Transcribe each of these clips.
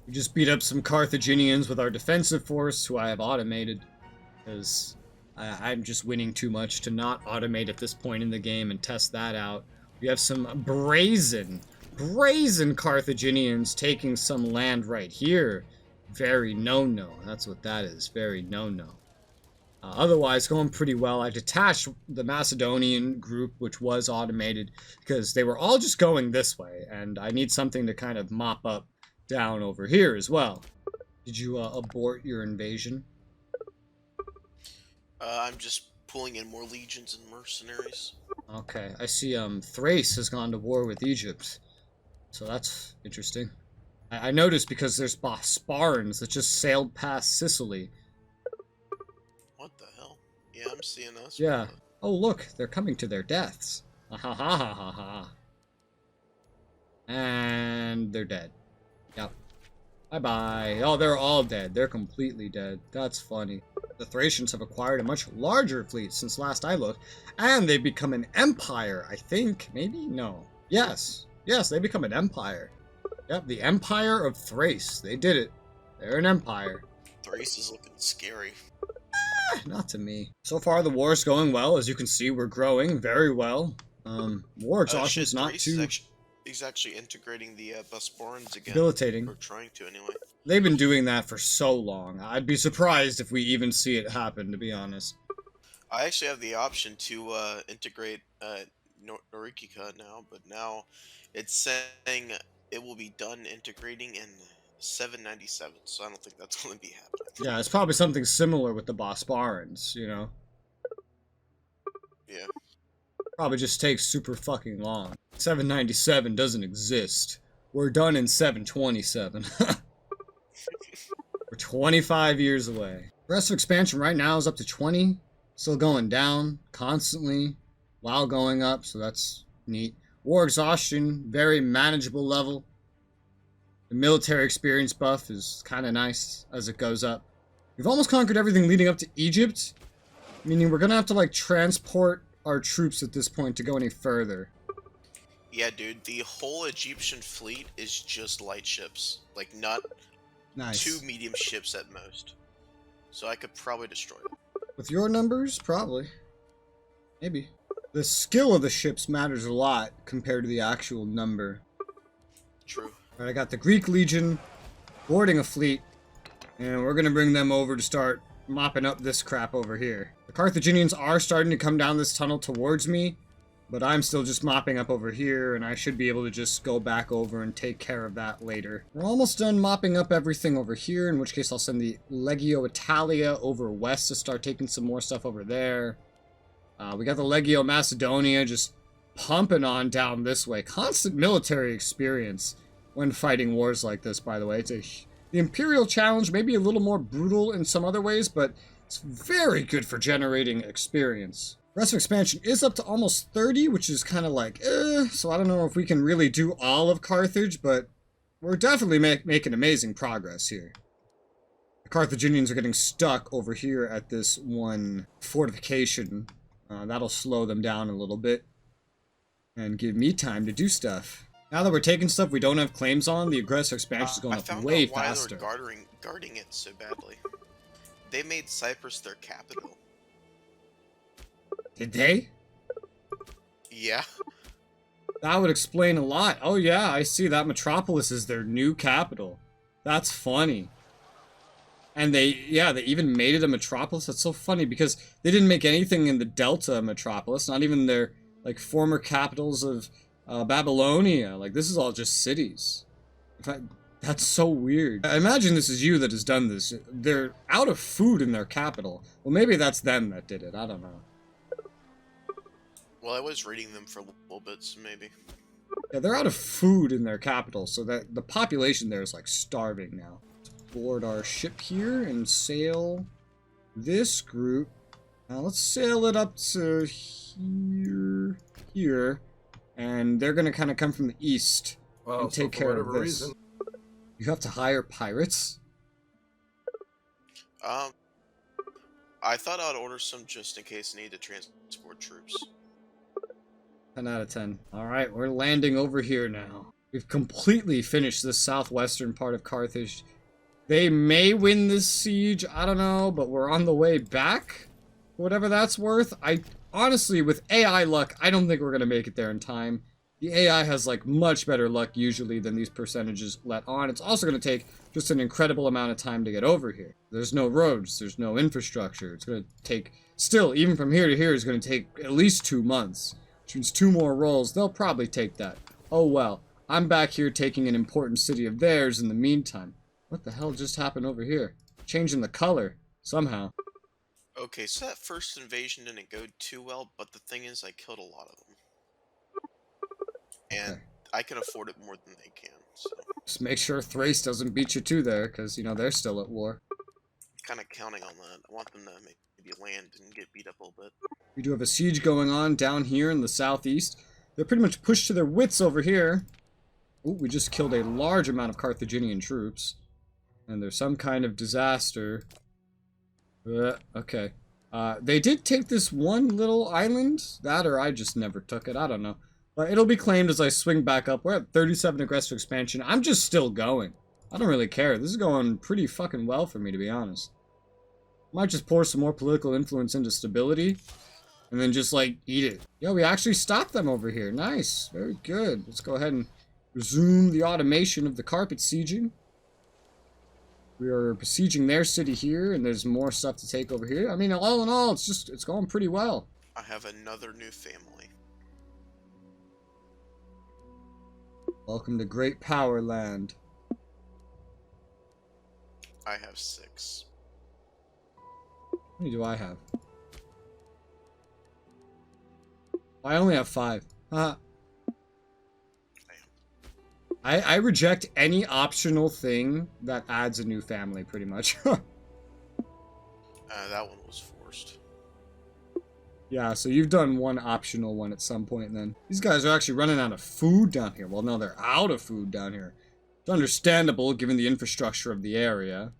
We just beat up some Carthaginians with our defensive force, who I have automated, because I'm just winning too much to not automate at this point in the game and test that out. We have some brazen Carthaginians taking some land right here. Very no-no. That's what that is. Very no-no. Otherwise, going pretty well. I detached the Macedonian group, which was automated, because they were all just going this way, and I need something to kind of mop up down over here as well. Did you abort your invasion? I'm just pulling in more legions and mercenaries. Okay, I see Thrace has gone to war with Egypt, so that's interesting. I noticed because there's Spartans that just sailed past Sicily. What the hell? Yeah, I'm seeing us. Yeah. Oh, look, they're coming to their deaths. Ha ha ha ha ha ha. And they're dead. Yep. Bye-bye. Oh, they're all dead. They're completely dead. That's funny. The Thracians have acquired a much larger fleet since last I looked, and they've become an empire, I think. Maybe? No. Yes. Yes, they become an empire. Yep, the Empire of Thrace. They did it. They're an empire. Thrace is looking scary. Not to me. So far, the war's going well. As you can see, we're growing very well. War exhaustion's not too... He's actually integrating the Bosporans again. Debilitating. Or trying to, anyway. They've been doing that for so long. I'd be surprised if we even see it happen, to be honest. I actually have the option to integrate Norikika now, but now it's saying it will be done integrating in 797, so I don't think that's going to be happening. Yeah, it's probably something similar with the Bosparans, you know? Yeah. Probably just takes super fucking long. 797 doesn't exist. We're done in 727. We're 25 years away. Progressive expansion right now is up to 20. Still going down constantly while going up, so that's neat. War exhaustion, very manageable level. The military experience buff is kind of nice as it goes up. We've almost conquered everything leading up to Egypt, meaning we're gonna have to like transport our troops at this point to go any further. Yeah, dude, the whole Egyptian fleet is just light ships. Like, not Nice. 2 medium ships at most. So I could probably destroy them. With your numbers, probably. Maybe. The skill of the ships matters a lot compared to the actual number. True. Alright, I got the Greek Legion boarding a fleet, and we're gonna bring them over to start mopping up this crap over here. The Carthaginians are starting to come down this tunnel towards me, but I'm still just mopping up over here, and I should be able to just go back over and take care of that later. We're almost done mopping up everything over here, in which case I'll send the Legio Italia over west to start taking some more stuff over there. We got the Legio Macedonia just pumping on down this way. Constant military experience when fighting wars like this, by the way. The Imperial Challenge may be a little more brutal in some other ways, but it's very good for generating experience. Progressive expansion is up to almost 30, which is kind of like, so I don't know if we can really do all of Carthage, but we're definitely making amazing progress here. The Carthaginians are getting stuck over here at this one fortification. That'll slow them down a little bit and give me time to do stuff. Now that we're taking stuff we don't have claims on, the aggressive expansion is going up way faster. I found out why they're guarding it so badly. They made Cyprus their capital. Did they? Yeah. That would explain a lot. Oh yeah, I see that Metropolis is their new capital. That's funny. And they even made it a metropolis. That's so funny because they didn't make anything in the Delta metropolis, not even their like former capitals of Babylonia. Like, this is all just cities. In fact, that's so weird. I imagine this is you that has done this. They're out of food in their capital. Well, maybe that's them that did it. I don't know. Well, I was reading them for a little bit, so maybe. Yeah, they're out of food in their capital, so that the population there is like starving now. Let's board our ship here and sail this group. Now let's sail it up to here, and they're gonna kind of come from the east and take care of this. You have to hire pirates? I thought I'd order some just in case I need to transport troops. 10 out of 10. Alright, we're landing over here now. We've completely finished this southwestern part of Carthage. They may win this siege, I don't know, but we're on the way back. Whatever that's worth. I honestly, with AI luck, I don't think we're going to make it there in time. The AI has like much better luck usually than these percentages let on. It's also going to take just an incredible amount of time to get over here. There's no roads, there's no infrastructure. It's going to take, still, even from here to here is going to take at least 2 months. Which means 2 more rolls. They'll probably take that. Oh well. I'm back here taking an important city of theirs in the meantime. What the hell just happened over here? Changing the color, somehow. Okay, so that first invasion didn't go too well, but the thing is I killed a lot of them. And Okay. I can afford it more than they can, so... Just make sure Thrace doesn't beat you too there, because, you know, they're still at war. Kind of counting on that. I want them to maybe land and get beat up a little bit. We do have a siege going on down here in the southeast. They're pretty much pushed to their wits over here. Ooh, we just killed a large amount of Carthaginian troops. And there's some kind of disaster. Okay. They did take this one little island. That or I just never took it. I don't know. But it'll be claimed as I swing back up. We're at 37 aggressive expansion. I'm just still going. I don't really care. This is going pretty fucking well for me, to be honest. Might just pour some more political influence into stability. And then just, like, eat it. Yo, we actually stopped them over here. Nice. Very good. Let's go ahead and resume the automation of the carpet sieging. We are besieging their city here, and there's more stuff to take over here. I mean, all in all, it's going pretty well. I have another new family. Welcome to Great Power Land. I have 6. How many do I have? I only have 5. I reject any optional thing that adds a new family, pretty much. That one was forced. Yeah, so you've done one optional one at some point then. These guys are actually running out of food down here. Well, no, they're out of food down here. It's understandable given the infrastructure of the area.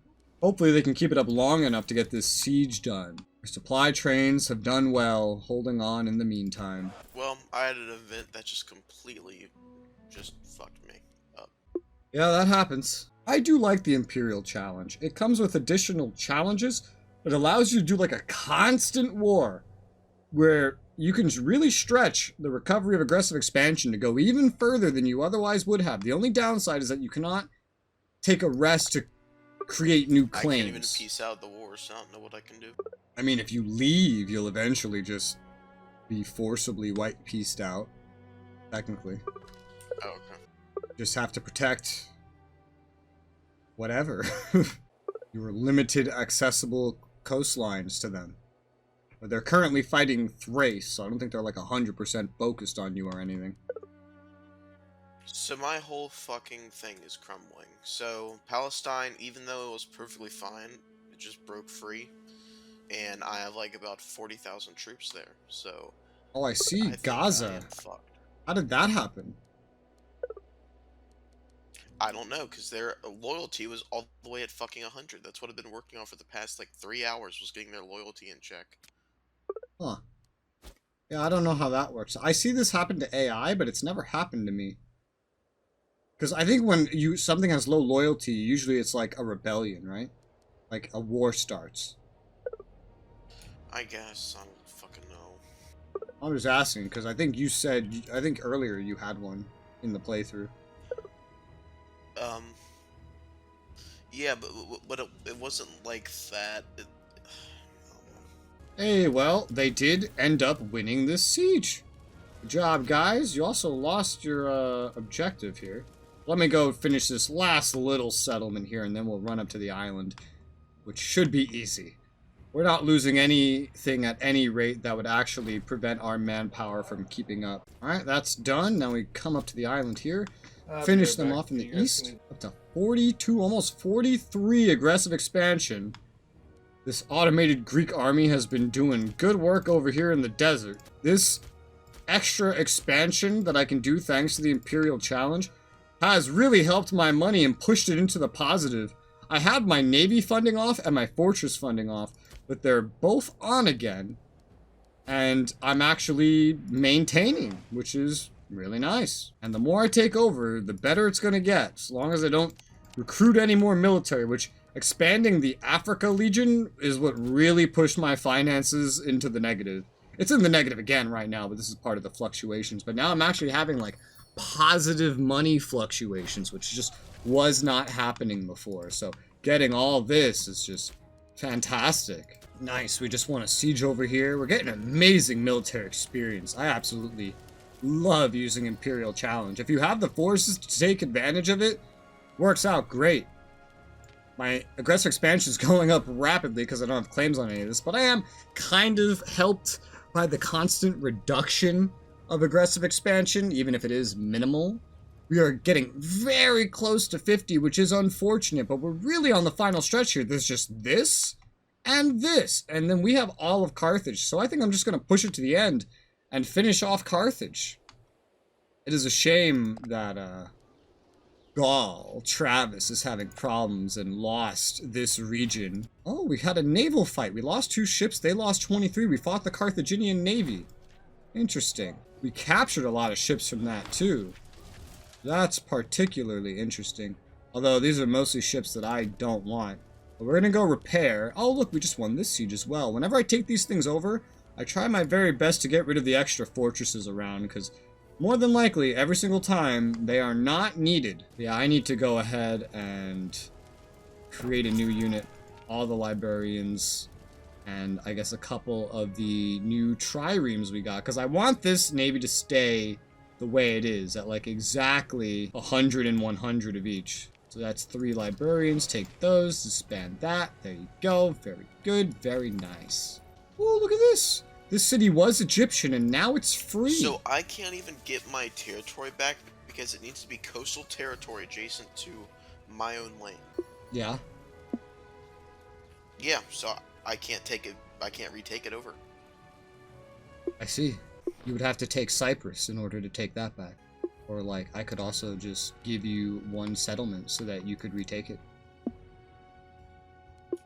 Hopefully they can keep it up long enough to get this siege done. Our supply trains have done well, holding on in the meantime. Well, I had an event that just completely just fucked me up. Yeah, that happens. I do like the Imperial Challenge. It comes with additional challenges, but allows you to do like a constant war where you can really stretch the recovery of aggressive expansion to go even further than you otherwise would have. The only downside is that you cannot take a rest to create new claims. I can't even peace out the war, so I don't know what I can do. I mean, if you leave, you'll eventually just be forcibly white-pieced out, technically. Oh, okay. Just have to protect whatever. Your limited accessible coastlines to them. But they're currently fighting Thrace, so I don't think they're like 100% focused on you or anything. So my whole fucking thing is crumbling. So Palestine, even though it was perfectly fine, it just broke free. And I have like about 40,000 troops there, so... Oh, I see. Gaza. How did that happen? I don't know, because their loyalty was all the way at fucking 100. That's what I've been working on for the past, like, 3 hours, was getting their loyalty in check. Huh. Yeah, I don't know how that works. I see this happen to AI, but it's never happened to me. Because I think when something has low loyalty, usually it's like a rebellion, right? Like, a war starts. I guess. I don't fucking know. I'm just asking, because I think you said... I think earlier you had one in the playthrough. Yeah, but it wasn't like that. Hey, well, they did end up winning this siege. Good job, guys. You also lost your objective here. Let me go finish this last little settlement here, and then we'll run up to the island, which should be easy. We're not losing anything at any rate that would actually prevent our manpower from keeping up. Alright, that's done. Now we come up to the island here. Finish them off in the east. Up to 42, almost 43 aggressive expansion. This automated Greek army has been doing good work over here in the desert. This extra expansion that I can do thanks to the Imperial Challenge has really helped my money and pushed it into the positive. I had my Navy funding off and my Fortress funding off, but they're both on again. And I'm actually maintaining, which is really nice. And the more I take over, the better it's gonna get. As long as I don't recruit any more military, which expanding the Africa Legion is what really pushed my finances into the negative. It's in the negative again right now, but this is part of the fluctuations. But now I'm actually having like positive money fluctuations, which just was not happening before. So getting all this is just fantastic. Nice, we just want to siege over here. We're getting amazing military experience. I absolutely love using Imperial Challenge. If you have the forces to take advantage of it, works out great. My aggressive expansion is going up rapidly because I don't have claims on any of this, but I am kind of helped by the constant reduction of aggressive expansion, even if it is minimal. We are getting very close to 50, which is unfortunate, but we're really on the final stretch here. There's just this, and then we have all of Carthage. So I think I'm just going to push it to the end and finish off Carthage. It is a shame that Gaul, Travis, is having problems and lost this region. Oh, we had a naval fight. We lost 2 ships. They lost 23. We fought the Carthaginian navy. Interesting. We captured a lot of ships from that, too. That's particularly interesting. Although, these are mostly ships that I don't want. But we're gonna go repair. Oh, look, we just won this siege as well. Whenever I take these things over, I try my very best to get rid of the extra fortresses around, because more than likely, every single time, they are not needed. Yeah, I need to go ahead and create a new unit. All the librarians, and I guess a couple of the new triremes we got, because I want this navy to stay the way it is, at like exactly 100 and 100 of each. So that's 3 librarians. Take those, disband that. There you go. Very good. Very nice. Oh, look at this. This city was Egyptian, and now it's free. So I can't even get my territory back because it needs to be coastal territory adjacent to my own land. Yeah. Yeah, so I can't take it. I can't retake it over. I see. You would have to take Cyprus in order to take that back. Or, like, I could also just give you 1 settlement so that you could retake it.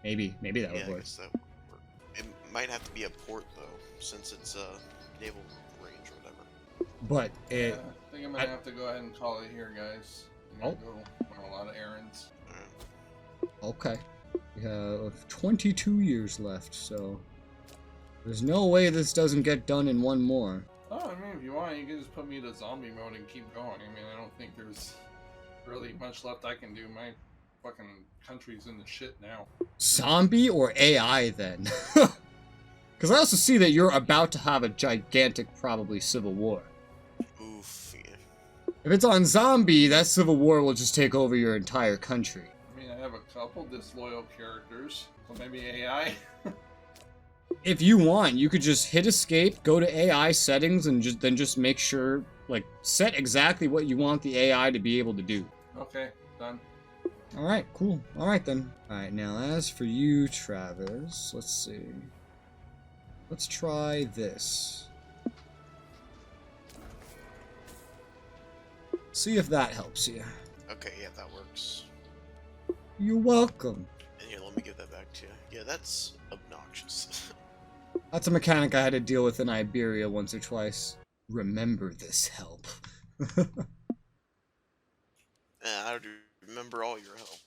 Maybe that would Yeah, I work. guess that would work. It might have to be a port, though, since it's naval range or whatever. But Yeah, I think I'm gonna have to go ahead and call it here, guys. I'm gonna go run a lot of errands. Okay. We have 22 years left, so there's no way this doesn't get done in 1 more. Oh, I mean, if you want, you can just put me to zombie mode and keep going. I mean, I don't think there's really much left I can do. My fucking country's in the shit now. Zombie or AI, then? Because I also see that you're about to have a gigantic, probably, civil war. Oof. Yeah. If it's on zombie, that civil war will just take over your entire country. I mean, I have a couple disloyal characters, so maybe AI. If you want, you could just hit escape, go to AI settings, and just make sure, like, set exactly what you want the AI to be able to do. Okay, done. Alright, cool. Alright then. Alright, now as for you, Travis, let's see. Let's try this. See if that helps you. Okay, yeah, that works. You're welcome. And here, let me give that back to you. Yeah, that's obnoxious. That's a mechanic I had to deal with in Iberia once or twice. Remember this help. I do remember all your help.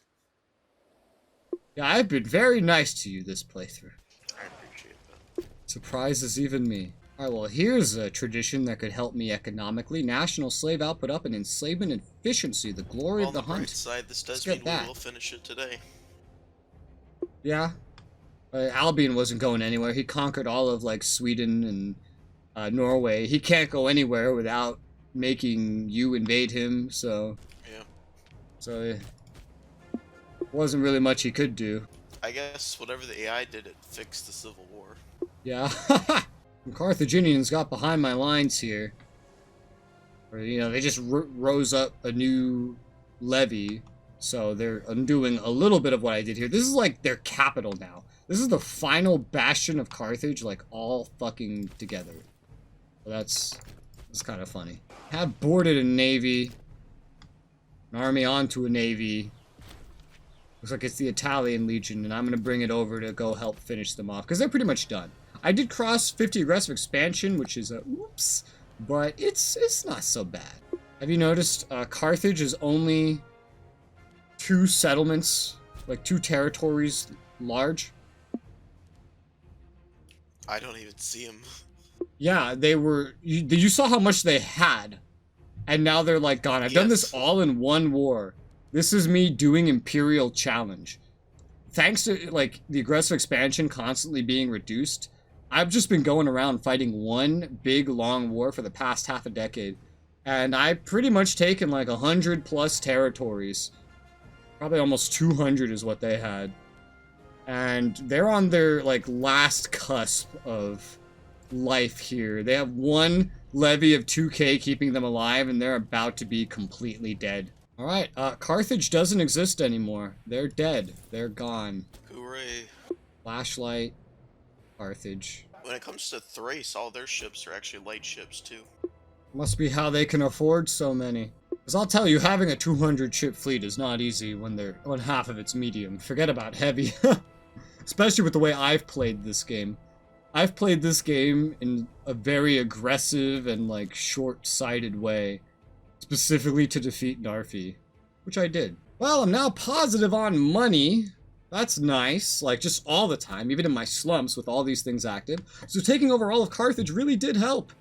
Yeah, I've been very nice to you this playthrough. I appreciate that. Surprises even me. Alright, well, here's a tradition that could help me economically. National slave output up and enslavement efficiency, the glory Well, of the on the bright hunt. side, this does Let's mean get we that. will finish it today. Yeah. Albion wasn't going anywhere. He conquered all of, like, Sweden and Norway. He can't go anywhere without making you invade him, so... Yeah. So, wasn't really much he could do. I guess whatever the AI did, it fixed the Civil War. Yeah. The Carthaginians got behind my lines here. Or, you know, they just rose up a new levy. So they're undoing a little bit of what I did here. This is like their capital now. This is the final bastion of Carthage, like, all fucking together. So that's kind of funny. Have boarded a navy. An army onto a navy. Looks like it's the Italian Legion, and I'm going to bring it over to go help finish them off, because they're pretty much done. I did cross 50 aggressive expansion, which is a, oops, but it's not so bad. Have you noticed Carthage is only 2 settlements, like 2 territories large? I don't even see them. Yeah, they were. You saw how much they had, and now they're like gone. I've done this all in one war. This is me doing Imperial Challenge. Thanks to like the aggressive expansion constantly being reduced, I've just been going around fighting one big long war for the past half a decade, and I've pretty much taken like 100+ territories. Probably almost 200 is what they had, and they're on their like last cusp of life here. They have one levy of 2k keeping them alive, and they're about to be completely dead. All right, Carthage doesn't exist anymore. They're dead. They're gone. Hooray. Flashlight, Carthage. When it comes to Thrace, all their ships are actually light ships too. Must be how they can afford so many. Because I'll tell you, having a 200 ship fleet is not easy when half of it's medium. Forget about heavy. Especially with the way I've played this game. I've played this game in a very aggressive and like short-sighted way. Specifically to defeat Narfi, which I did. Well, I'm now positive on money. That's nice, like just all the time, even in my slumps with all these things active. So taking over all of Carthage really did help,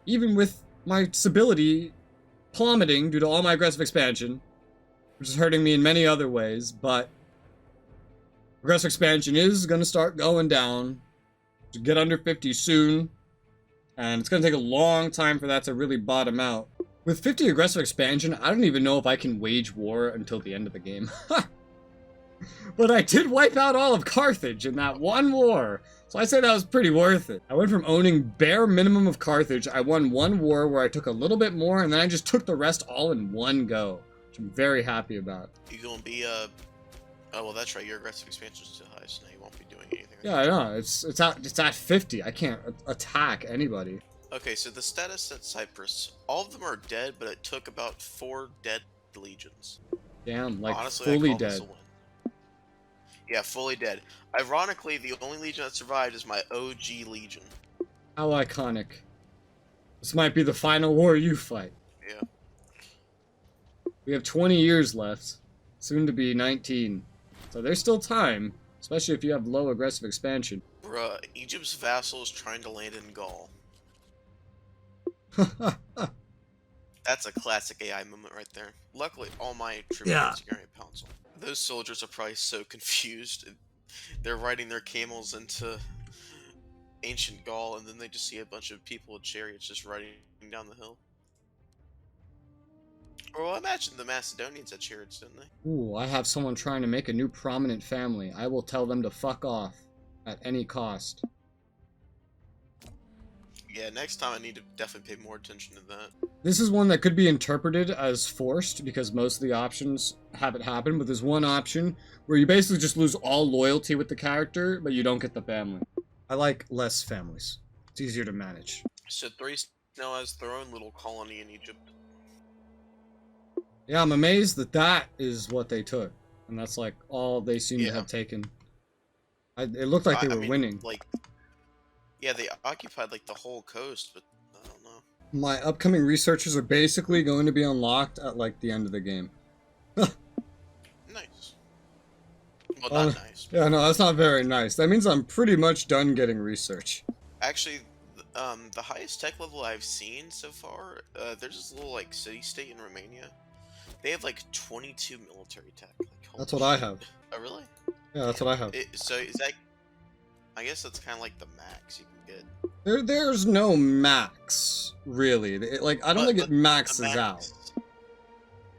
even with my stability plummeting due to all my aggressive expansion, which is hurting me in many other ways, but aggressive expansion is going to start going down to get under 50 soon, and it's going to take a long time for that to really bottom out. With 50 aggressive expansion, I don't even know if I can wage war until the end of the game. But I did wipe out all of Carthage in that one war, so I say that was pretty worth it. I went from owning bare minimum of Carthage, I won one war where I took a little bit more, and then I just took the rest all in one go, which I'm very happy about. You gonna be, oh, well, that's right, your aggressive expansion is too high, so now you won't be doing anything. Yeah, I know, it's at 50, I can't attack anybody. Okay, so the status at Cyprus, all of them are dead, but it took about 4 dead legions. Damn, like honestly, fully I call this dead. a win. Yeah, fully dead. Ironically, the only legion that survived is my OG legion. How iconic. This might be the final war you fight. Yeah. We have 20 years left, soon to be 19. So there's still time, especially if you have low aggressive expansion. Bruh, Egypt's vassal is trying to land in Gaul. That's a classic AI moment right there. Luckily, all my troops are going to pounce on. Those soldiers are probably so confused. They're riding their camels into ancient Gaul, and then they just see a bunch of people with chariots just riding down the hill. Well, I imagine the Macedonians had chariots, didn't they? Ooh, I have someone trying to make a new prominent family. I will tell them to fuck off at any cost. Yeah, next time I need to definitely pay more attention to that. This is one that could be interpreted as forced because most of the options have it happen, but there's one option where you basically just lose all loyalty with the character, but you don't get the family. I like less families. It's easier to manage. So Thrace now has their own little colony in Egypt. Yeah, I'm amazed that that is what they took. And that's like all they seem to have taken. It looked like they were winning. Like, yeah, they occupied like the whole coast, but I don't know. My upcoming researchers are basically going to be unlocked at like the end of the game. Nice. Well, not nice. Yeah, no, that's not very nice. That means I'm pretty much done getting research. Actually, the highest tech level I've seen so far, there's this little like city-state in Romania. They have like 22 military tech. Like, that's what I have. Oh, really? Yeah, that's what I have. So is that? I guess that's kind of like the max you can get. There's no max, really. Like, I don't think it maxes out.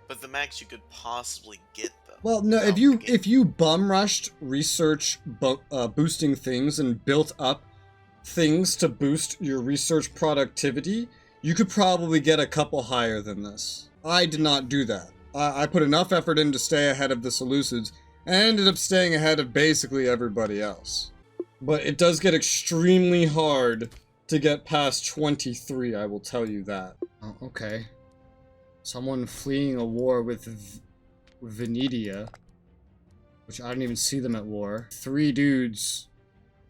But the max you could possibly get, though. Well, no, if you bum rushed research boosting things and built up things to boost your research productivity, you could probably get a couple higher than this. I did not do that. I put enough effort in to stay ahead of the Seleucids, and ended up staying ahead of basically everybody else. But it does get extremely hard to get past 23, I will tell you that. Oh, okay. Someone fleeing a war with Venetia, which I didn't even see them at war. 3 dudes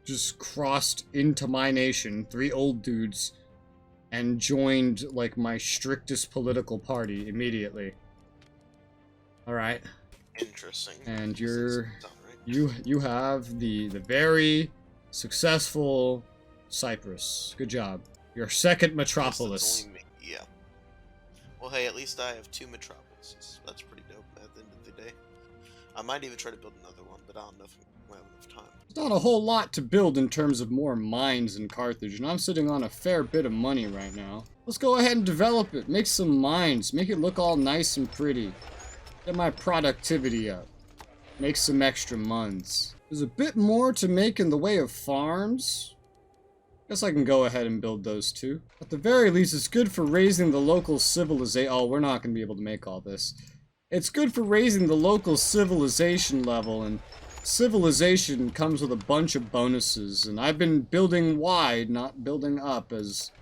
just crossed into my nation. 3 old dudes and joined like my strictest political party immediately. All right. Interesting. And Doesn't you're sound right. you have the very successful Cyprus. Good job. Your second Yes, metropolis. that's only me. Yeah. Well, hey, at least I have 2 metropolises. That's pretty dope at the end of the day. I might even try to build another one, but I don't know if I have enough time. There's not a whole lot to build in terms of more mines in Carthage, and I'm sitting on a fair bit of money right now. Let's go ahead and develop it. Make some mines. Make it look all nice and pretty. Get my productivity up. Make some extra months. There's a bit more to make in the way of farms. Guess I can go ahead and build those too. At the very least, it's good for raising the local civilization. Oh, we're not going to be able to make all this. It's good for raising the local civilization level, and civilization comes with a bunch of bonuses. And I've been building wide, not building up, as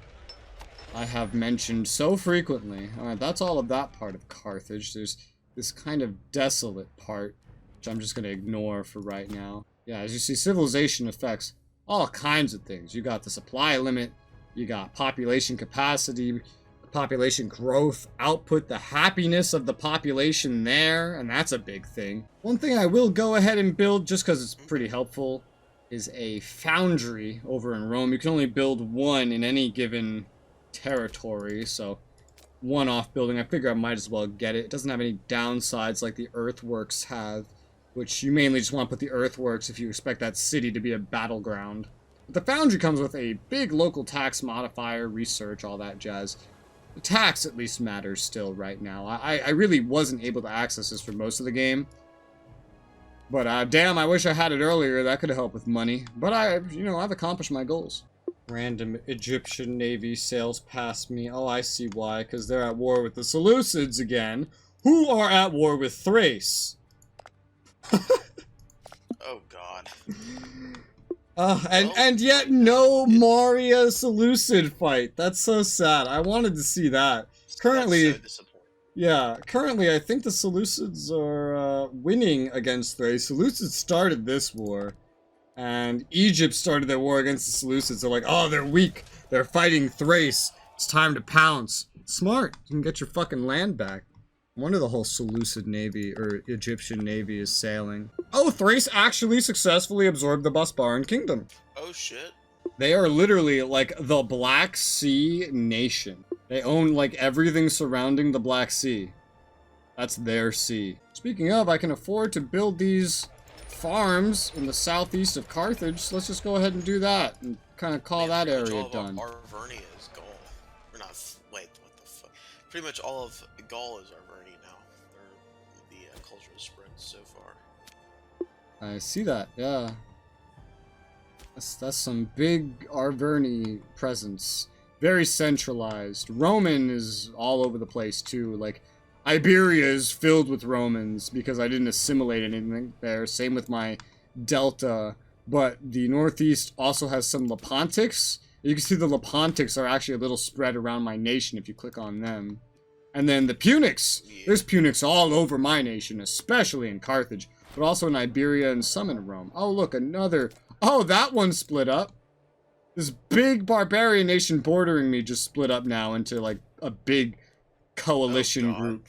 I have mentioned so frequently. Alright, that's all of that part of Carthage. There's this kind of desolate part, which I'm just going to ignore for right now. Yeah, as you see, civilization affects all kinds of things. You got the supply limit, you got population capacity, population growth, output, the happiness of the population there, and that's a big thing. One thing I will go ahead and build, just because it's pretty helpful, is a foundry over in Rome. You can only build one in any given territory, so one-off building. I figure I might as well get it. It doesn't have any downsides like the earthworks have, which you mainly just want to put the earthworks if you expect that city to be a battleground. But the foundry comes with a big local tax modifier, research, all that jazz. The tax at least matters still right now. I really wasn't able to access this for most of the game. But damn, I wish I had it earlier. That could have helped with money. But I've accomplished my goals. Random Egyptian Navy sails past me. Oh, I see why. Because they're at war with the Seleucids again, who are at war with Thrace. Oh god. And yet no Moria Seleucid fight. That's so sad. I wanted to see that. Currently, That's so disappointing. yeah, currently I think the Seleucids are winning against Thrace. Seleucids started this war, and Egypt started their war against the Seleucids. They're like, oh, they're weak. They're fighting Thrace. It's time to pounce. Smart. You can get your fucking land back. No wonder the whole Seleucid navy, or Egyptian navy, is sailing. Oh, Thrace actually successfully absorbed the Bosporan kingdom. Oh shit. They are literally like the Black Sea nation. They own like everything surrounding the Black Sea. That's their sea. Speaking of, I can afford to build these farms in the southeast of Carthage, so let's just go ahead and do that and kind of call that area done. Arvernia is Gaul. Or not, wait, what the fuck? Pretty much all of Gaul is Arvernia now. The culture has spread so far. I see that, yeah. That's some big Arverni presence. Very centralized. Roman is all over the place too. Like, Iberia is filled with Romans because I didn't assimilate anything there. Same with my Delta. But the Northeast also has some Lepontics. You can see the Lepontics are actually a little spread around my nation if you click on them. And then the Punics. Yeah. There's Punics all over my nation, especially in Carthage, but also in Iberia and some in Rome. Oh, look, another. Oh, that one split up. This big barbarian nation bordering me just split up now into, like, a big coalition group.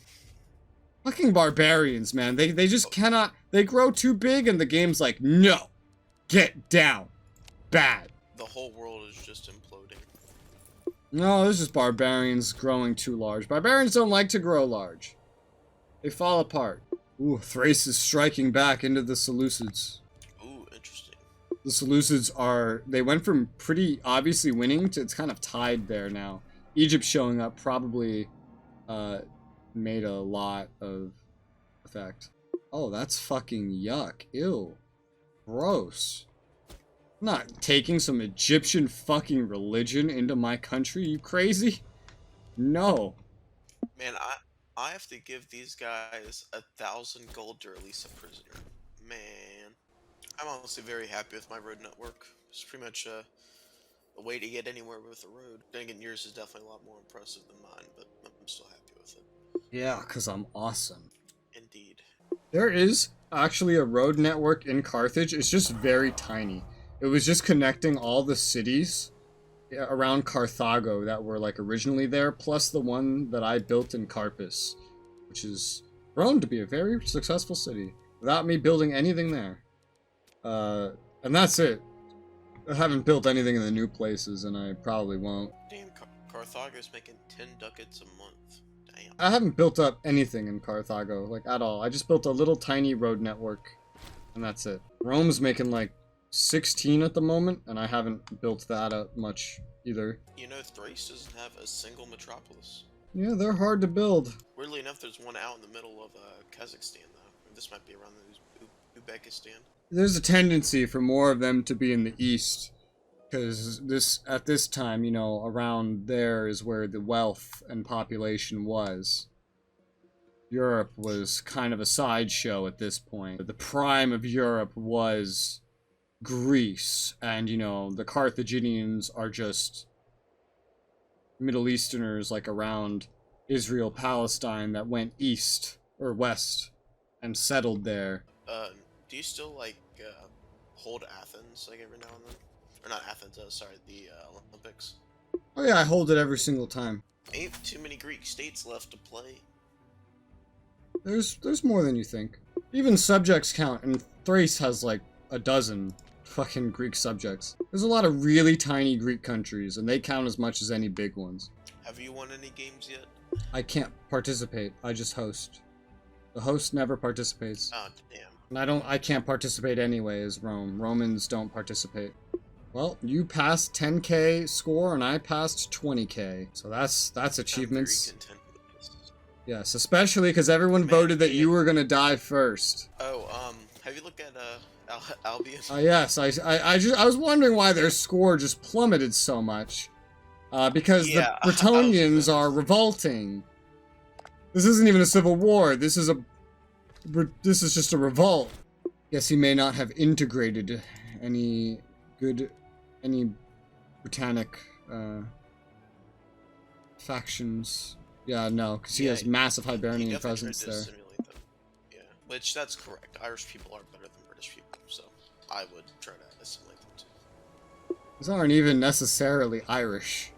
Fucking barbarians, man. They just cannot. They grow too big and the game's like, no. Get down. Bad. The whole world is just imploding. No, this is barbarians growing too large. Barbarians don't like to grow large. They fall apart. Ooh, Thrace is striking back into the Seleucids. Ooh, interesting. The Seleucids are, they went from pretty obviously winning to it's kind of tied there now. Egypt showing up probably made a lot of effect. Oh, that's fucking yuck. Ew. Gross. I'm not taking some Egyptian fucking religion into my country, you crazy? No. Man, I have to give these guys 1,000 gold to release a prisoner. Man. I'm honestly very happy with my road network. It's pretty much a way to get anywhere with a road. Then again, yours is definitely a lot more impressive than mine, but I'm still happy with it. Yeah, because I'm awesome. Indeed. There is actually a road network in Carthage. It's just very tiny. It was just connecting all the cities. around Carthago that were like originally there, plus the one that I built in Carpus, which is grown to be a very successful city without me building anything there. And that's it. I haven't built anything in the new places, and I probably won't. Damn, Carthago's making 10 ducats a month. Damn. I haven't built up anything in Carthago, like, at all. I just built a little tiny road network, and that's it. Rome's making, like, 16 at the moment, and I haven't built that up much either. You know, Thrace doesn't have a single metropolis. Yeah, they're hard to build. Weirdly enough, there's one out in the middle of Kazakhstan, though. This might be around Uzbekistan. There's a tendency for more of them to be in the east, because at this time, you know, around there is where the wealth and population was. Europe was kind of a sideshow at this point. The prime of Europe was Greece, and, you know, the Carthaginians are just Middle Easterners, like, around Israel, Palestine, that went east, or west, and settled there. Do you still, like, hold Athens, like, every now and then? Or not Athens, sorry, the Olympics. Oh yeah, I hold it every single time. Ain't too many Greek states left to play. There's more than you think. Even subjects count, and Thrace has, like, a dozen fucking Greek subjects. There's a lot of really tiny Greek countries, and they count as much as any big ones. Have you won any games yet? I can't participate, I just host. The host never participates. Oh, damn. And I can't participate anyway as Rome. Romans don't participate. Well, you passed 10k score and I passed 20k. So that's achievements. I'm very content with this. Yes, especially because everyone voted that you were gonna die first. Oh, have you looked at Albion? Yes, I was wondering why their score just plummeted so much. Because Yeah, the Bretonians are revolting. This isn't even a civil war. This is just a revolt. Guess he may not have integrated any Britannic factions. Yeah, no, because he has massive Hibernian presence there. Yeah, which that's correct. Irish people are better than British people, so I would try to assimilate them too. These aren't even necessarily Irish.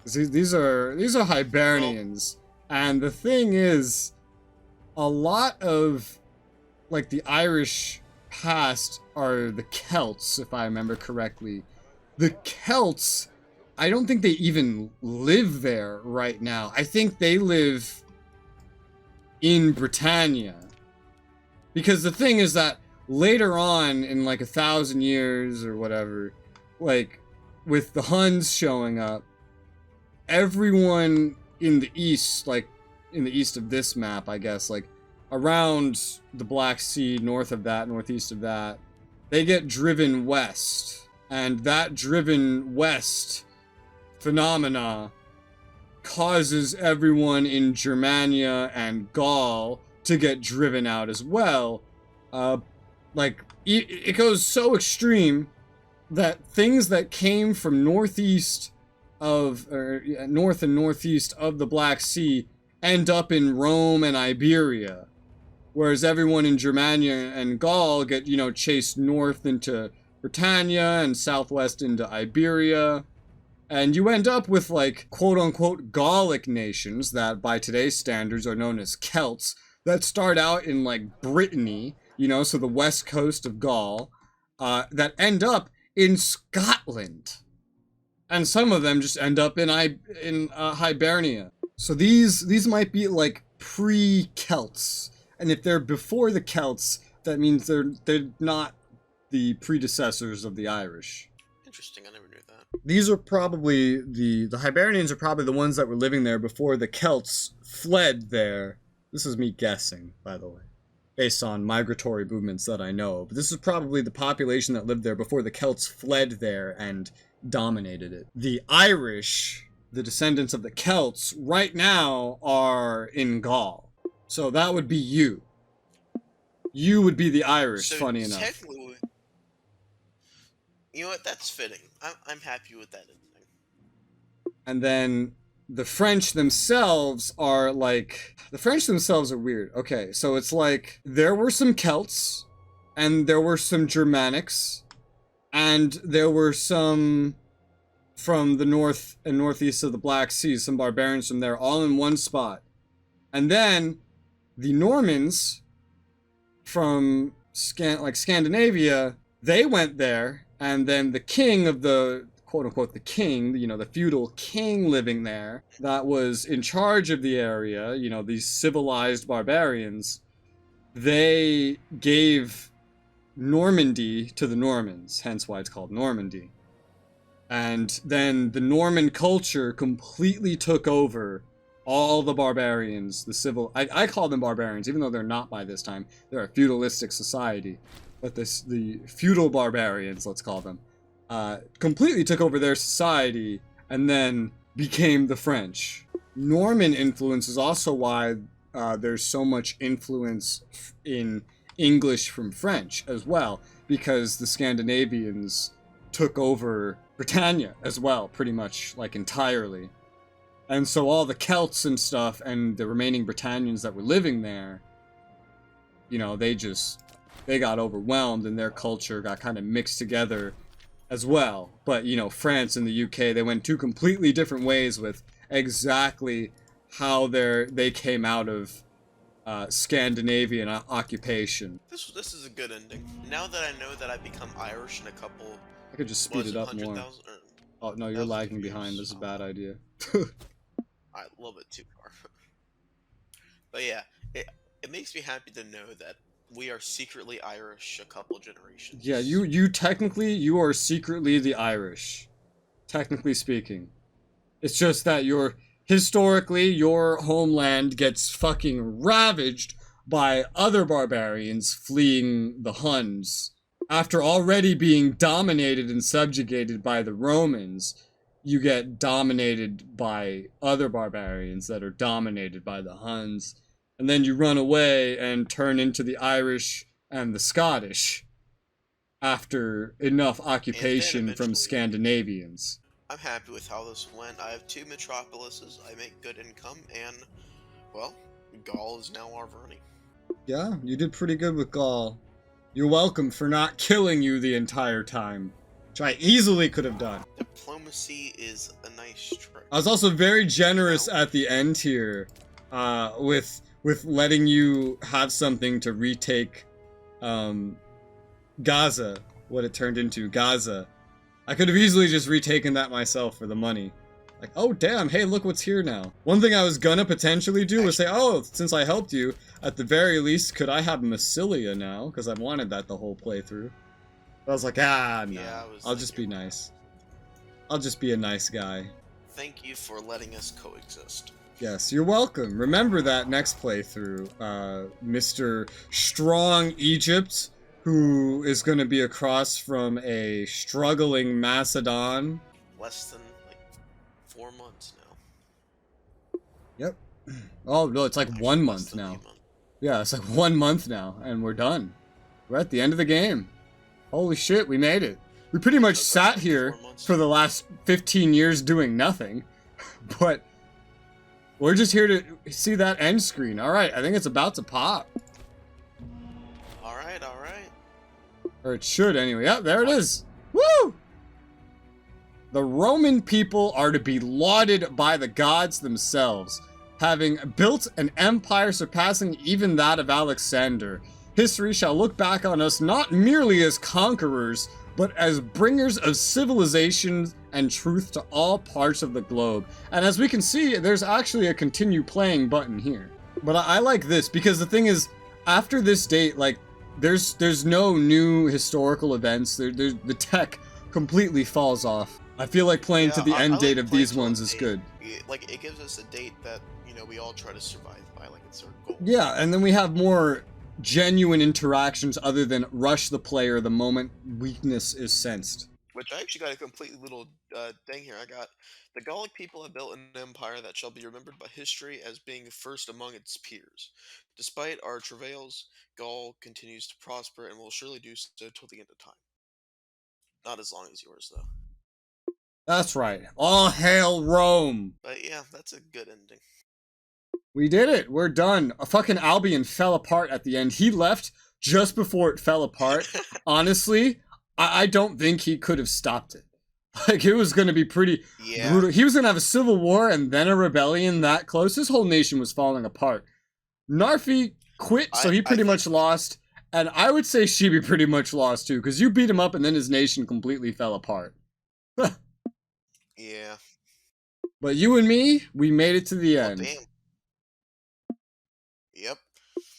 These are Hibernians, and the thing is, a lot of, like, the Irish past are the Celts, if I remember correctly. The Celts, I don't think they even live there right now. I think they live in Britannia. Because the thing is that later on, in like 1,000 years or whatever, like, with the Huns showing up, everyone in the east, like, in the east of this map, I guess, like, around the Black Sea, north of that, northeast of that, they get driven west. And that driven west phenomena causes everyone in Germania and Gaul to get driven out as well. Like, it goes so extreme that things that came from north and northeast of the Black Sea end up in Rome and Iberia. Whereas everyone in Germania and Gaul get, you know, chased north into Britannia and southwest into Iberia. And you end up with, like, quote-unquote Gallic nations that by today's standards are known as Celts that start out in, like, Brittany, you know, so the west coast of Gaul, that end up in Scotland. And some of them just end up in Hibernia. So these might be, like, pre-Celts. And if they're before the Celts, that means they're not the predecessors of the Irish. Interesting, I never knew that. These are probably the Hibernians are probably the ones that were living there before the Celts fled there. This is me guessing, by the way, based on migratory movements that I know. But this is probably the population that lived there before the Celts fled there and dominated it. The Irish, the descendants of the Celts, right now are in Gaul. So that would be you. You would be the Irish, So funny enough. technically, you know what? That's fitting. I'm happy with that ending. And then the French themselves are like... The French themselves are weird. Okay, so it's like there were some Celts, and there were some Germanics, and there were some from the north and northeast of the Black Sea, some barbarians from there, all in one spot. And then the Normans from Scandinavia, they went there, and then the king of the quote-unquote the king, you know, the feudal king living there that was in charge of the area, you know, these civilized barbarians, they gave Normandy to the Normans, hence why it's called Normandy. And then the Norman culture completely took over all the barbarians, I call them barbarians, even though they're not by this time. They're a feudalistic society. But the feudal barbarians, let's call them, completely took over their society and then became the French. Norman influence is also why there's so much influence in English from French as well, because the Scandinavians took over Britannia as well, pretty much, like, entirely. And so all the Celts and stuff and the remaining Britannians that were living there, you know, they got overwhelmed and their culture got kind of mixed together as well. But, you know, France and the UK, they went two completely different ways with exactly how they came out of Scandinavian occupation. This is a good ending. Now that I know that I become Irish in a couple... I could just speed it up more. Oh, no, you're lagging behind. This is a bad idea. A little bit too far. But yeah, it makes me happy to know that we are secretly Irish a couple generations. Yeah, you are secretly the Irish. Technically speaking. It's just that historically, your homeland gets fucking ravaged by other barbarians fleeing the Huns. After already being dominated and subjugated by the Romans, you get dominated by other barbarians that are dominated by the Huns. And then you run away and turn into the Irish and the Scottish after enough occupation from Scandinavians. I'm happy with how this went. I have 2 metropolises, I make good income, and, well, Gaul is now our Verney. Yeah, you did pretty good with Gaul. You're welcome for not killing you the entire time, which I easily could have done. Diplomacy is a nice trick. I was also very generous at the end here, with letting you have something to retake, Gaza, what it turned into, Gaza. I could have easily just retaken that myself for the money. Like, oh damn, hey, look what's here now. One thing I was gonna potentially do was say, oh, since I helped you, at the very least, could I have Massilia now? Because I've wanted that the whole playthrough. But I was like, no, yeah, I'll just be nice. I'll just be a nice guy. Thank you for letting us coexist. Yes, you're welcome. Remember that next playthrough, Mr. Strong Egypt, who is going to be across from a struggling Macedon. Less than, like, 4 months now. Yep. Oh, no, it's like actually 1 month now. Yeah, it's like 1 month now, and we're done. We're at the end of the game. Holy shit, we made it. We pretty much sat here for the last 15 years doing nothing, but we're just here to see that end screen. Alright, I think it's about to pop. Alright. Or it should anyway. Yeah, there it is. Woo! The Roman people are to be lauded by the gods themselves, having built an empire surpassing even that of Alexander. History shall look back on us not merely as conquerors, but as bringers of civilization and truth to all parts of the globe. And as we can see, there's actually a continue playing button here. But I like this, because the thing is, after this date, like, there's no new historical events. The tech completely falls off. I feel like playing to the end date of these ones is good. Like, it gives us a date that, you know, we all try to survive by, like, it's our goal. Yeah, and then we have more genuine interactions other than rush the player the moment weakness is sensed. Which I actually got a completely little thing here. I got, the Gallic people have built an empire that shall be remembered by history as being first among its peers. Despite our travails, Gaul continues to prosper and will surely do so till the end of time. Not as long as yours, though. That's right. All hail Rome! But yeah, that's a good ending. We did it. We're done. A fucking Albion fell apart at the end. He left just before it fell apart. Honestly, I don't think he could have stopped it. Like, it was going to be pretty Yeah. brutal. He was going to have a civil war and then a rebellion that close. His whole nation was falling apart. Narfi quit, so he pretty much lost. And I would say Shibi pretty much lost too, because you beat him up and then his nation completely fell apart. Yeah. But you and me, we made it to the Oh, end. damn. Yep.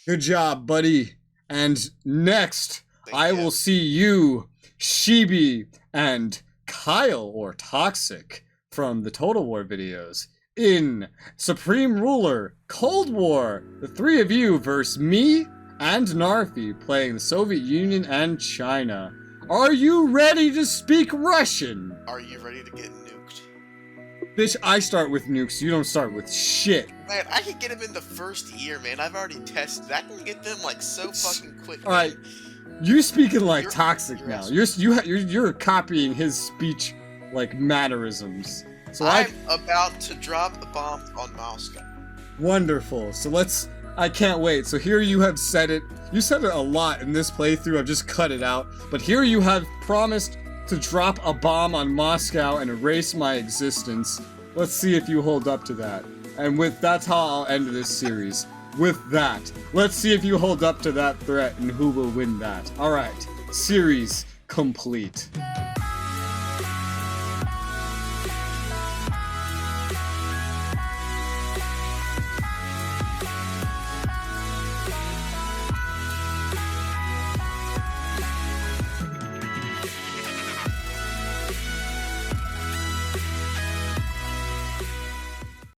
Good job, buddy. And next, Thank I you. will see you, Shibi, and Kyle, or Toxic, from the Total War videos, in Supreme Ruler, Cold War, the three of you versus me and Narfi playing the Soviet Union and China. Are you ready to speak Russian? Are you ready to get nuked? Bitch, I start with nukes, you don't start with shit. Man, I can get them in the first year, man. I've already tested. I can get them like so fucking quick. All right, you speaking like You're- Toxic you're now. asshole. You're copying his speech like mannerisms. So I'm about to drop a bomb on Moscow. wonderful. So I can't wait. So here you have said it. You said it a lot in this playthrough. I've just cut it out. But here you have promised to drop a bomb on Moscow and erase my existence. Let's see if you hold up to that. And that's how I'll end this series. With that. Let's see if you hold up to that threat and who will win that. Alright. Series complete.